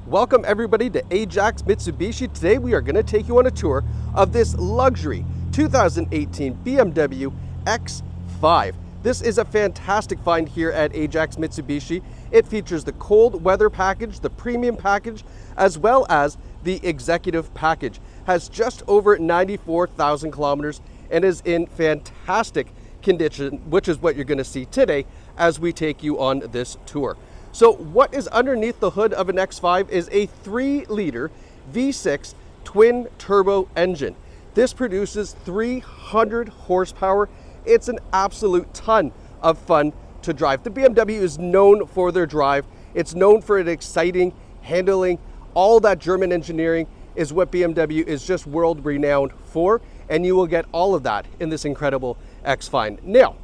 Welcome everybody to Ajax Mitsubishi. Today we are going to take you on a tour of this luxury 2018 BMW X5. This is a fantastic find here at Ajax Mitsubishi. It features the cold weather package, the premium package, as well as the executive package. Has just over 94,000 kilometers and is in fantastic condition, which is what you're going to see today as we take you on this tour. So what is underneath the hood of an X5 is a 3-liter V6 twin turbo engine. This produces 300 horsepower. It's an absolute ton of fun to drive. The BMW is known for their drive. It's known for its exciting handling. All that German engineering is what BMW is just world renowned for, and you will get all of that in this incredible X5. Now,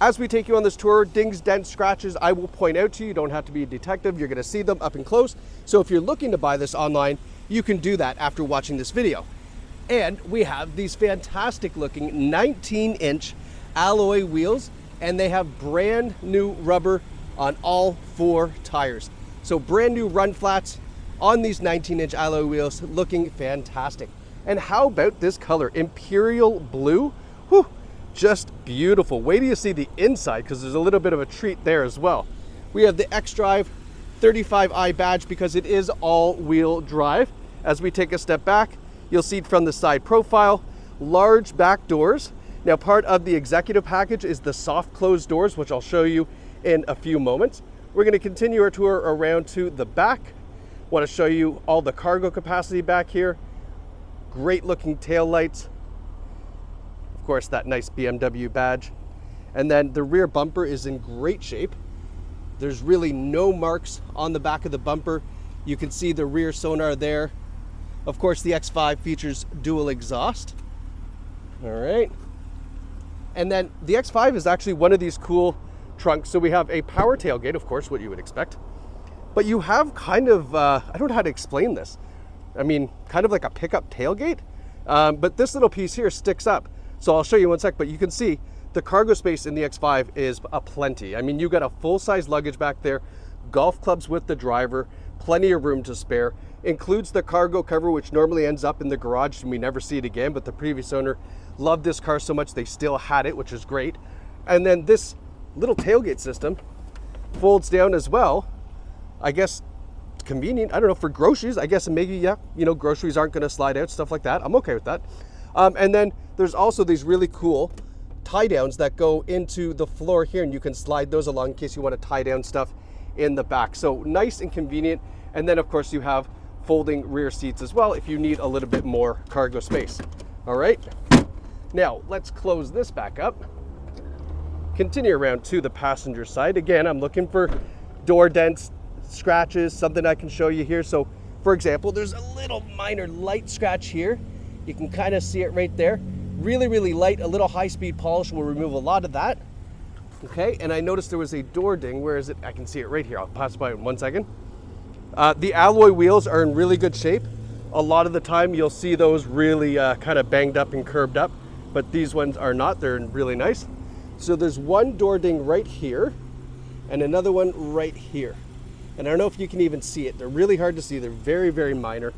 as we take you on this tour, dings, dents, scratches, I will point out to you. You don't have to be a detective. You're going to see them up and close. So if you're looking to buy this online, you can do that after watching this video. And we have these fantastic looking 19-inch alloy wheels, and they have brand new rubber on all 4 tires. So brand new run flats on these 19-inch alloy wheels, looking fantastic. And how about this color, Imperial Blue? Whew. Just beautiful. Wait till you see the inside, because there's a little bit of a treat there as well. We have the xDrive 35i badge because it is all-wheel drive. As we take a step back, you'll see from the side profile, large back doors. Now, part of the executive package is the soft closed doors, which I'll show you in a few moments. We're going to continue our tour around to the back. Want to show you all the cargo capacity back here. Great looking tail lights. Of course, that nice BMW badge. And then the rear bumper is in great shape. There's really no marks on the back of the bumper. You can see the rear sonar there. Of course, the X5 features dual exhaust. All right. And then the X5 is actually one of these cool trunks. So we have a power tailgate, of course, what you would expect. But you have kind of, I don't know how to explain this. I mean, kind of like a pickup tailgate. But this little piece here sticks up. So I'll show you in one sec, but you can see the cargo space in the X5 is aplenty. I mean, you got a full-size luggage back there, golf clubs with the driver, plenty of room to spare. Includes the cargo cover, which normally ends up in the garage and we never see it again, but the previous owner loved this car so much they still had it, which is great. And then this little tailgate system folds down as well. I guess it's convenient, I don't know, for groceries, I guess, maybe, yeah, you know, groceries aren't gonna slide out, stuff like that. I'm okay with that. And then there's also these really cool tie downs that go into the floor here, and you can slide those along in case you want to tie down stuff in the back. So nice and convenient. And then of course you have folding rear seats as well if you need a little bit more cargo space. All right, now let's close this back up. Continue around to the passenger side. Again, I'm looking for door dents, scratches, something I can show you here. So for example, there's a little minor light scratch here. You can kind of see it right there. Really, really light. A little high-speed polish will remove a lot of that. Okay, and I noticed there was a door ding. Where is it? I can see it right here. I'll pass by in 1 second. The alloy wheels are in really good shape. A lot of the time you'll see those really kind of banged up and curved up, but these ones are not. They're really nice. So there's one door ding right here and another one right here. And I don't know if you can even see it. They're really hard to see. They're very, very minor,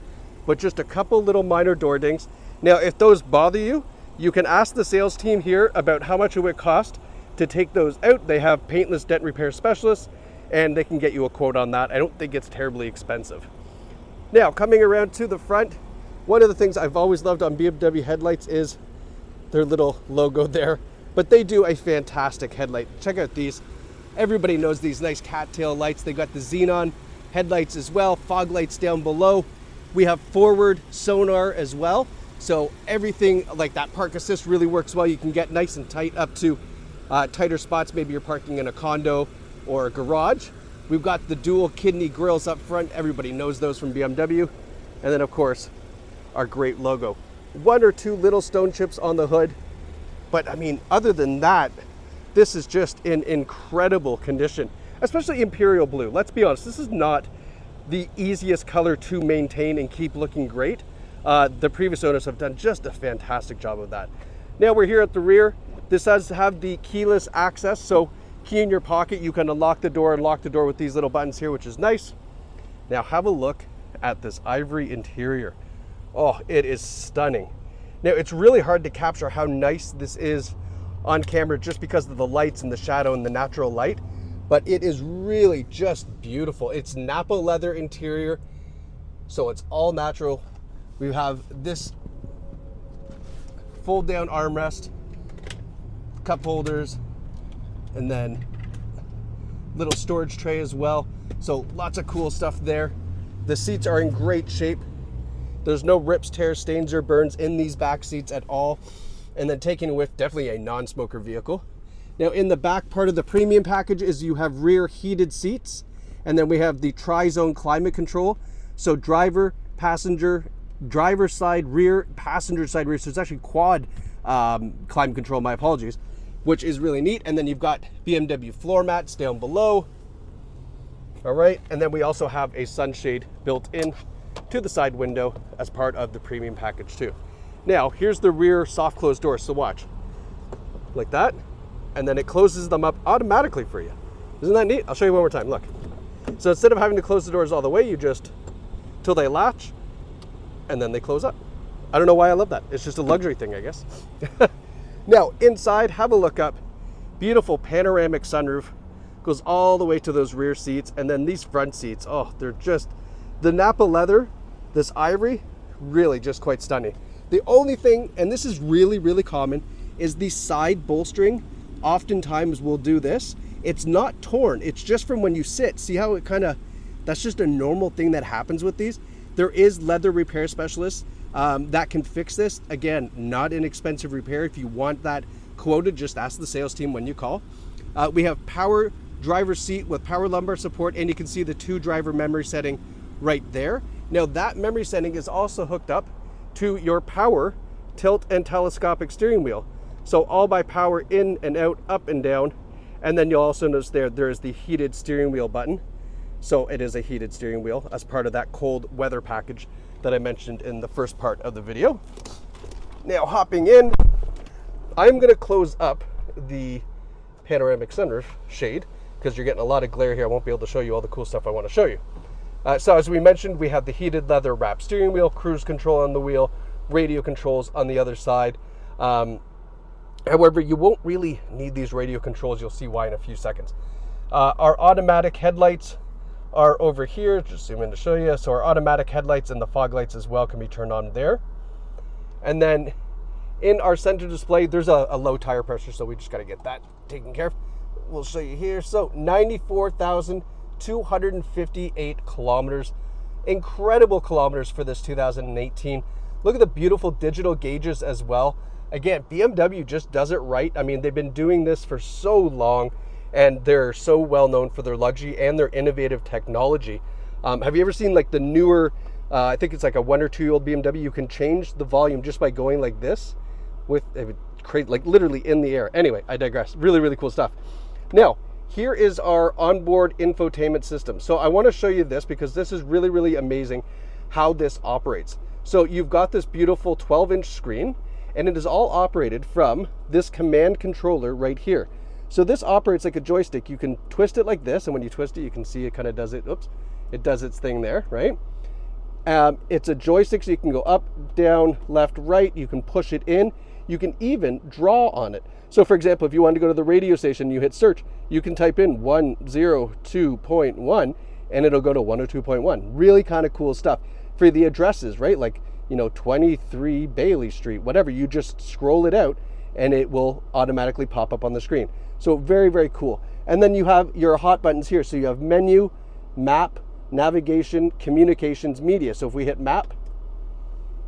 but just a couple little minor door dings. Now, if those bother you, you can ask the sales team here about how much it would cost to take those out. They have paintless dent repair specialists, and they can get you a quote on that. I don't think it's terribly expensive. Now, coming around to the front, one of the things I've always loved on BMW headlights is their little logo there, but they do a fantastic headlight. Check out these. Everybody knows these nice cattail lights. They got the xenon headlights as well, fog lights down below. We have forward sonar as well. So everything like that park assist really works well. You can get nice and tight up to tighter spots. Maybe you're parking in a condo or a garage. We've got the dual kidney grills up front. Everybody knows those from BMW. And then of course, our great logo. 1 or 2 little stone chips on the hood. But I mean, other than that, this is just in incredible condition, especially Imperial Blue. Let's be honest, this is not the easiest color to maintain and keep looking great. The previous owners have done just a fantastic job of that. Now we're here at the rear. This does have the keyless access, so key in your pocket, you can unlock the door and lock the door with these little buttons here, which is nice. Now have a look at this ivory interior. Oh, it is stunning. Now it's really hard to capture how nice this is on camera just because of the lights and the shadow and the natural light, but it is really just beautiful. It's Napa leather interior, so it's all natural. We have this fold down armrest, cup holders, and then little storage tray as well. So lots of cool stuff there. The seats are in great shape. There's no rips, tears, stains, or burns in these back seats at all. And then taking with definitely a non-smoker vehicle. Now in the back part of the premium package is you have rear heated seats, and then we have the tri-zone climate control. So driver, passenger, driver side rear, passenger side rear. So it's actually quad climate control, my apologies, which is really neat. And then you've got BMW floor mats down below. All right, and then we also have a sunshade built in to the side window as part of the premium package too. Now, here's the rear soft close doors, so watch. Like that, and then it closes them up automatically for you. Isn't that neat? I'll show you one more time, look. So instead of having to close the doors all the way, you just, till they latch, and then they close up. I don't know why I love that. It's just a luxury thing, I guess. Now, inside, have a look up. Beautiful panoramic sunroof. Goes all the way to those rear seats, and then these front seats, oh, they're just, the Napa leather, this ivory, really just quite stunning. The only thing, and this is really, really common, is the side bolstering. Oftentimes we'll do this. It's not torn, it's just from when you sit. See how it kind of, that's just a normal thing that happens with these. There is leather repair specialists that can fix this. Again, not an expensive repair. If you want that quoted, just ask the sales team when you call. We have power driver seat with power lumbar support, and you can see the 2 driver memory setting right there. Now that memory setting is also hooked up to your power tilt and telescopic steering wheel. So all by power in and out, up and down. And then you'll also notice there is the heated steering wheel button. So it is a heated steering wheel as part of that cold weather package that I mentioned in the first part of the video. Now hopping in, I'm gonna close up the panoramic sunroof shade because you're getting a lot of glare here. I won't be able to show you all the cool stuff I want to show you. So as we mentioned, we have the heated leather wrap steering wheel, cruise control on the wheel, radio controls on the other side. However, you won't really need these radio controls. You'll see why in a few seconds. Our automatic headlights are over here. Just zoom in to show you. So our automatic headlights and the fog lights as well can be turned on there. And then in our center display, there's a low tire pressure, so we just got to get that taken care of. We'll show you here. So 94,258 kilometers. Incredible kilometers for this 2018. Look at the beautiful digital gauges as well. Again, BMW just does it right. I mean, they've been doing this for so long, and they're so well known for their luxury and their innovative technology. Have you ever seen like the newer, I think it's like a 1 or 2 year old BMW, you can change the volume just by going like this with, like literally in the air. Anyway, I digress. Really, really cool stuff. Now, here is our onboard infotainment system. So I want to show you this because this is really, really amazing how this operates. So you've got this beautiful 12-inch screen, and it is all operated from this command controller right here. So this operates like a joystick. You can twist it like this, and when you twist it, you can see it kind of does it. Oops, it does its thing there, right? It's a joystick, so you can go up, down, left, right. You can push it in. You can even draw on it. So for example, if you want to go to the radio station, you hit search, you can type in 102.1 and it'll go to 102.1. Really kind of cool stuff. For the addresses, right? Like, 23 Bailey Street, whatever, you just scroll it out and it will automatically pop up on the screen. So very, very cool. And then you have your hot buttons here. So you have menu, map, navigation, communications, media. So if we hit map,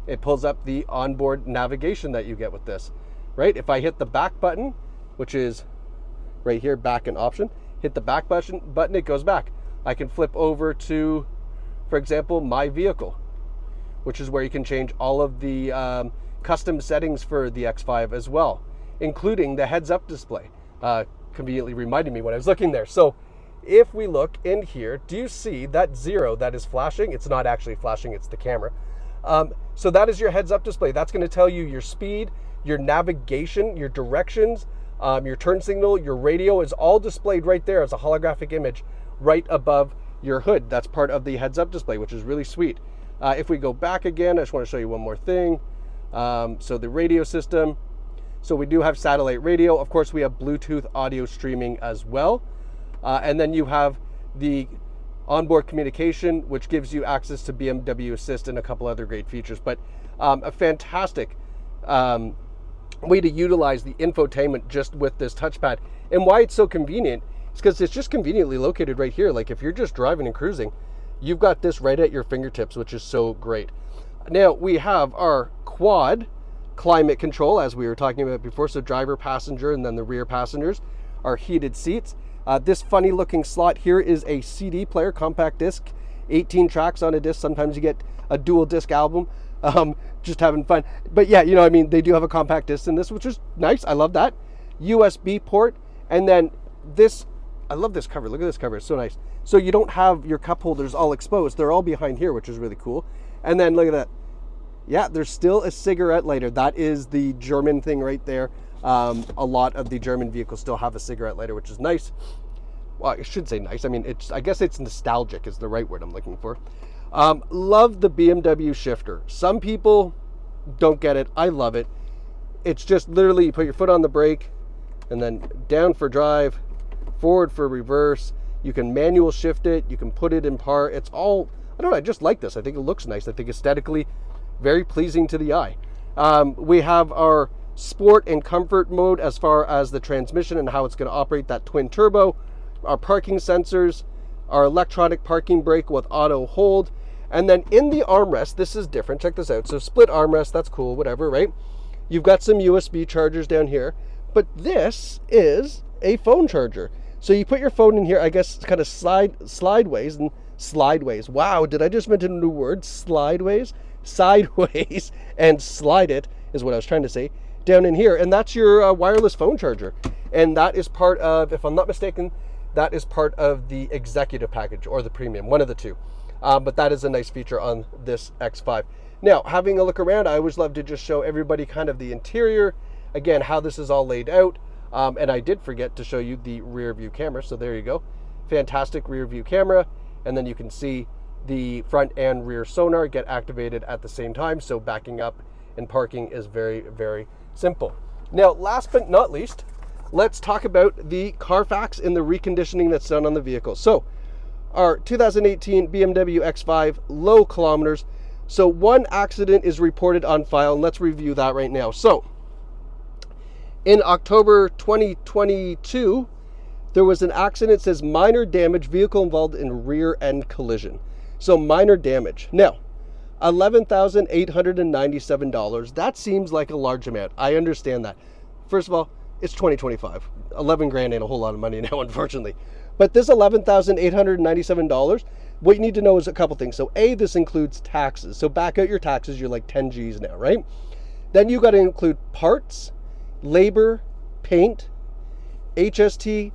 it pulls up the onboard navigation that you get with this, right? If I hit the back button, which is right here, back and option, hit the back button, it goes back. I can flip over to, for example, my vehicle, which is where you can change all of the custom settings for the X5 as well, including the heads-up display. Conveniently reminded me when I was looking there. So if we look in here, do you see that 0 that is flashing? It's not actually flashing, it's the camera. So that is your heads-up display. That's going to tell you your speed, your navigation, your directions, your turn signal, your radio is all displayed right there as a holographic image right above your hood. That's part of the heads-up display, which is really sweet. If we go back again, I just want to show you one more thing. So the radio system. So we do have satellite radio. Of course, we have Bluetooth audio streaming as well. And then you have the onboard communication, which gives you access to BMW Assist and a couple other great features. But a fantastic way to utilize the infotainment just with this touchpad. And why it's so convenient is because it's just conveniently located right here. Like if you're just driving and cruising, you've got this right at your fingertips, which is so great. Now we have our quad climate control, as we were talking about before. So driver, passenger, and then the rear passengers are heated seats. This funny looking slot here is a CD player, compact disc, 18 tracks on a disc. Sometimes you get a dual disc album. Just having fun. But yeah, you know, I mean, they do have a compact disc in this, which is nice. I love that. USB port. And then this, I love this cover. Look at this cover. It's so nice. So you don't have your cup holders all exposed. They're all behind here, which is really cool. And then look at that. Yeah, there's still a cigarette lighter. That is the German thing right there. A lot of the German vehicles still have a cigarette lighter, which is nice. Well, I should say nice. I mean, I guess it's nostalgic is the right word I'm looking for. Love the BMW shifter. Some people don't get it. I love it. It's just literally you put your foot on the brake and then down for drive, forward for reverse. You can manual shift it. You can put it in park. It's all, I don't know, I just like this. I think it looks nice. I think aesthetically very pleasing to the eye. We have our sport and comfort mode as far as the transmission and how it's going to operate that twin turbo, our parking sensors, our electronic parking brake with auto hold. And then in the armrest, this is different. Check this out. So split armrest, that's cool, whatever, right? You've got some USB chargers down here, but this is a phone charger. So you put your phone in here, I guess kind of slideways. Wow, did I just mention a new word? Sideways and slide it is what I was trying to say down in here. And that's your wireless phone charger. And that is part of, if I'm not mistaken, that is part of the executive package or the premium, one of the two. But that is a nice feature on this X5. Now, having a look around, I always love to just show everybody kind of the interior, again, how this is all laid out. And I did forget to show you the rear view camera. So there you go. Fantastic rear view camera. And then you can see the front and rear sonar get activated at the same time. So backing up and parking is very, very simple. Now, last but not least, let's talk about the Carfax and the reconditioning that's done on the vehicle. So our 2018 BMW X5, low kilometers. So one accident is reported on file, and let's review that right now. So in October 2022, there was an accident. It says minor damage, vehicle involved in rear end collision. So minor damage. Now, $11,897. That seems like a large amount. I understand that. First of all, it's 2025. 11 grand ain't a whole lot of money now, unfortunately. But this $11,897, what you need to know is a couple things. So A, this includes taxes. So back out your taxes, you're like 10 G's now, right? Then you got to include parts, labor, paint, HST,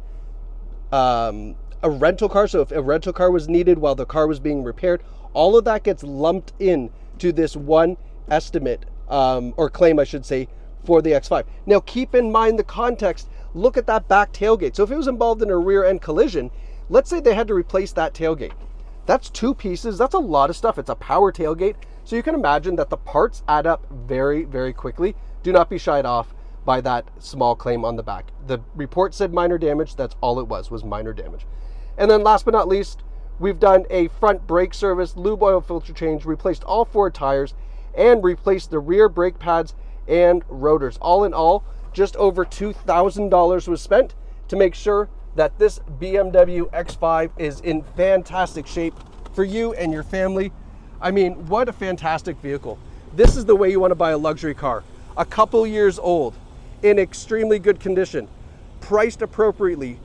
a rental car. So if a rental car was needed while the car was being repaired, all of that gets lumped in to this one estimate, or claim, I should say, for the X5. Now, keep in mind the context. Look at that back tailgate. So if it was involved in a rear end collision, let's say they had to replace that tailgate. That's two pieces. That's a lot of stuff. It's a power tailgate. So you can imagine that the parts add up very, very quickly. Do not be shied off by that small claim on the back. The report said minor damage. That's all it was minor damage. And then last but not least, we've done a front brake service, lube oil filter change, replaced all 4 tires, and replaced the rear brake pads and rotors. All in all, just over $2,000 was spent to make sure that this BMW X5 is in fantastic shape for you and your family. I mean, what a fantastic vehicle. This is the way you want to buy a luxury car. A couple years old, in extremely good condition, priced appropriately,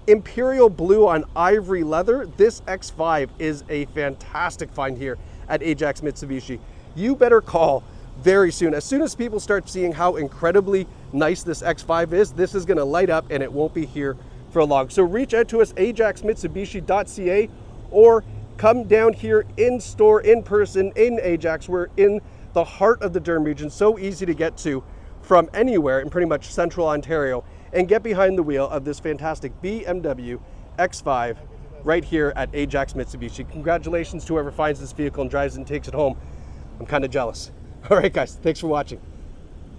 imperial blue on ivory leather. This X5 is a fantastic find here at Ajax Mitsubishi. You better call very soon. As soon as people start seeing how incredibly nice this X5 is, this is going to light up and it won't be here for long. So reach out to us, ajaxmitsubishi.ca, or come down here in store, in person, in Ajax. We're in the heart of the Durham region, so easy to get to from anywhere in pretty much central Ontario, and get behind the wheel of this fantastic BMW X5 right here at Ajax Mitsubishi. Congratulations to whoever finds this vehicle and drives it and takes it home. I'm kind of jealous. All right, guys, thanks for watching.